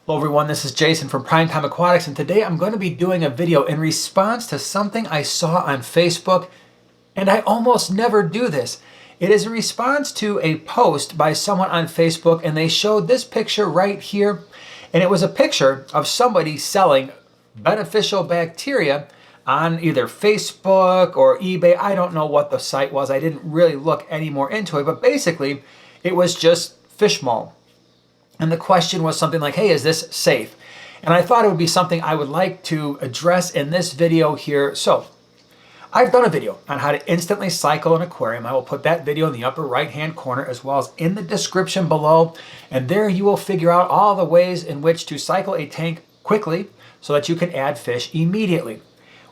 Hello everyone, this is Jason from Primetime Aquatics, and today I'm going to be doing a video in response to something I saw on Facebook, and I almost never do this. It is a response to a post by someone on Facebook, and they showed this picture right here, and it was a picture of somebody selling beneficial bacteria on either Facebook or eBay. I don't know what the site was. I didn't really look any more into it, but basically it was just fish maul. And the question was something like, hey, is this safe? And I thought it would be something I would like to address in this video here. So I've done a video on how to instantly cycle an aquarium. I will put that video in the upper right-hand corner as well as in the description below. And there you will figure out all the ways in which to cycle a tank quickly so that you can add fish immediately.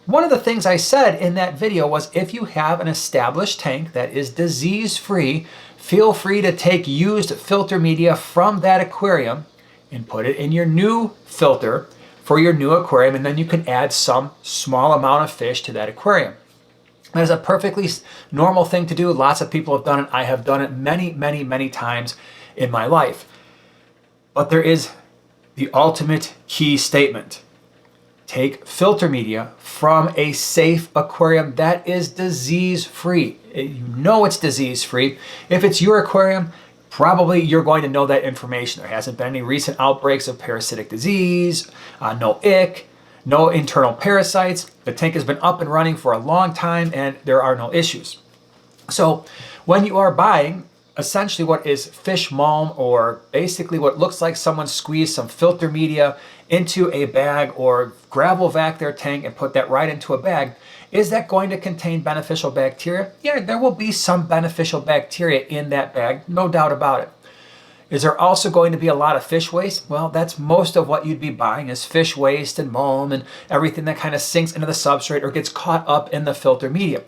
One of the things I said in that video was if you have an established tank that is disease-free, feel free to take used filter media from that aquarium and put it in your new filter for your new aquarium, and then you can add some small amount of fish to that aquarium. That is a perfectly normal thing to do. Lots of people have done it. I have done it many times in my life. But there is the ultimate key statement. Take filter media from a safe aquarium that is disease-free. You know it's disease-free. If it's your aquarium, probably you're going to know that information. There hasn't been any recent outbreaks of parasitic disease, no ick, no internal parasites. The tank has been up and running for a long time and there are no issues. So when you are buying essentially what is fish maul, or basically what looks like someone squeezed some filter media into a bag or gravel vac their tank and put that right into a bag, is that going to contain beneficial bacteria? Yeah, there will be some beneficial bacteria in that bag, no doubt about it. Is there also going to be a lot of fish waste? Well, that's most of what you'd be buying is fish waste and maul and everything that kind of sinks into the substrate or gets caught up in the filter media.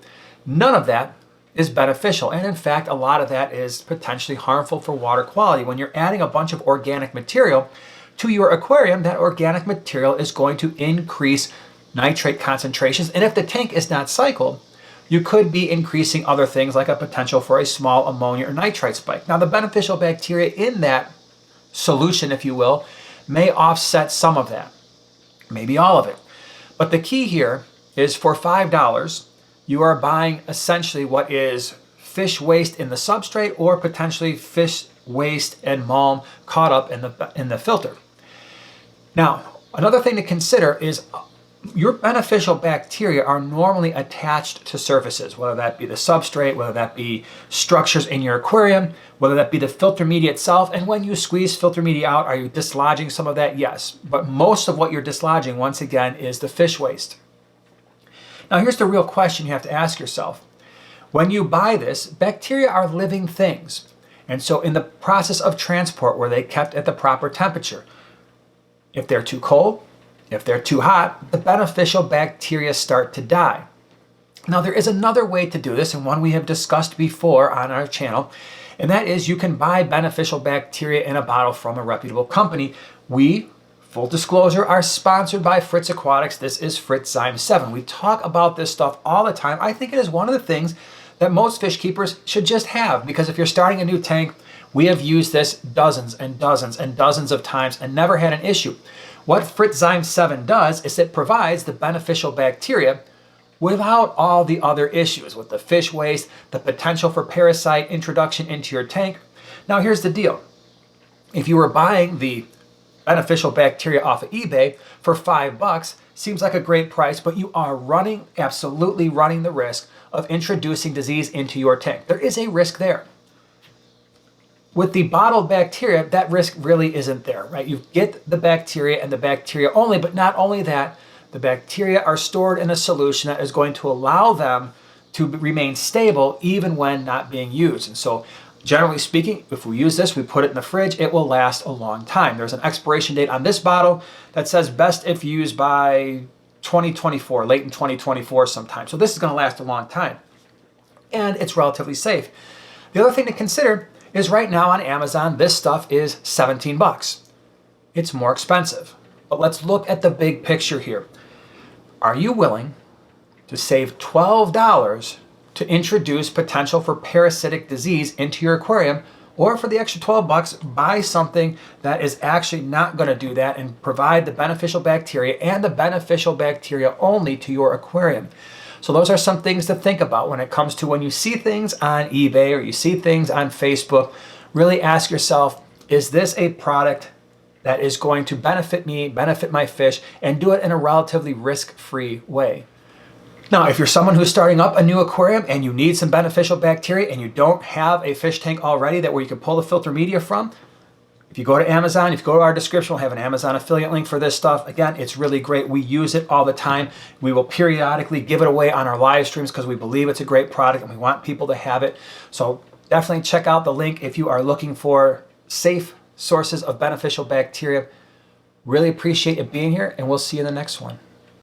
None of that is beneficial, and in fact a lot of that is potentially harmful for water quality. When you're adding a bunch of organic material to your aquarium, that organic material is going to increase nitrate concentrations, and if the tank is not cycled, you could be increasing other things like a potential for a small ammonia or nitrite spike. Now the beneficial bacteria in that solution, if you will, may offset some of that, maybe all of it. But the key here is for $5, you are buying essentially what is fish waste in the substrate or potentially fish waste and maul caught up in the filter. Now, another thing to consider is your beneficial bacteria are normally attached to surfaces, whether that be the substrate, whether that be structures in your aquarium, whether that be the filter media itself. And when you squeeze filter media out, are you dislodging some of that? Yes. But most of what you're dislodging, once again, is the fish waste. Now here's the real question you have to ask yourself. When you buy this, bacteria are living things. And so in the process of transport, were they kept at the proper temperature? If they're too cold, if they're too hot, the beneficial bacteria start to die. Now there is another way to do this, and one we have discussed before on our channel, and that is you can buy beneficial bacteria in a bottle from a reputable company. We, full disclosure, are sponsored by Fritz Aquatics. This is Fritz 7. We talk about this stuff all the time. I think it is one of the things that most fish keepers should just have, because if you're starting a new tank, we have used this dozens and dozens of times and never had an issue. What Fritz 7 does is it provides the beneficial bacteria without all the other issues with the fish waste, the potential for parasite introduction into your tank. Now here's the deal. If you were buying the beneficial bacteria off of eBay for $5, seems like a great price, but you are absolutely running the risk of introducing disease into your tank. There is a risk there. With the bottled bacteria, that risk really isn't there, right? You get the bacteria and the bacteria only, but not only that, the bacteria are stored in a solution that is going to allow them to remain stable even when not being used. And so generally speaking, if we use this, we put it in the fridge, it will last a long time. There's an expiration date on this bottle that says best if used by 2024, late in 2024 sometime. So this is going to last a long time. And it's relatively safe. The other thing to consider is right now on Amazon, this stuff is $17. It's more expensive. But let's look at the big picture here. Are you willing to save $12 to introduce potential for parasitic disease into your aquarium Or for the extra 12 bucks, buy something that is actually not going to do that and provide the beneficial bacteria and the beneficial bacteria only to your aquarium. So those are some things to think about when it comes to when you see things on eBay or you see things on Facebook. Really ask yourself, is this a product that is going to benefit me, benefit my fish, and do it in a relatively risk-free way? Now, if you're someone who's starting up a new aquarium and you need some beneficial bacteria and you don't have a fish tank already that where you can pull the filter media from, if you go to Amazon, if you go to our description, we'll have an Amazon affiliate link for this stuff. Again, it's really great. We use it all the time. We will periodically give it away on our live streams because we believe it's a great product and we want people to have it. So definitely check out the link if you are looking for safe sources of beneficial bacteria. Really appreciate you being here, and we'll see you in the next one.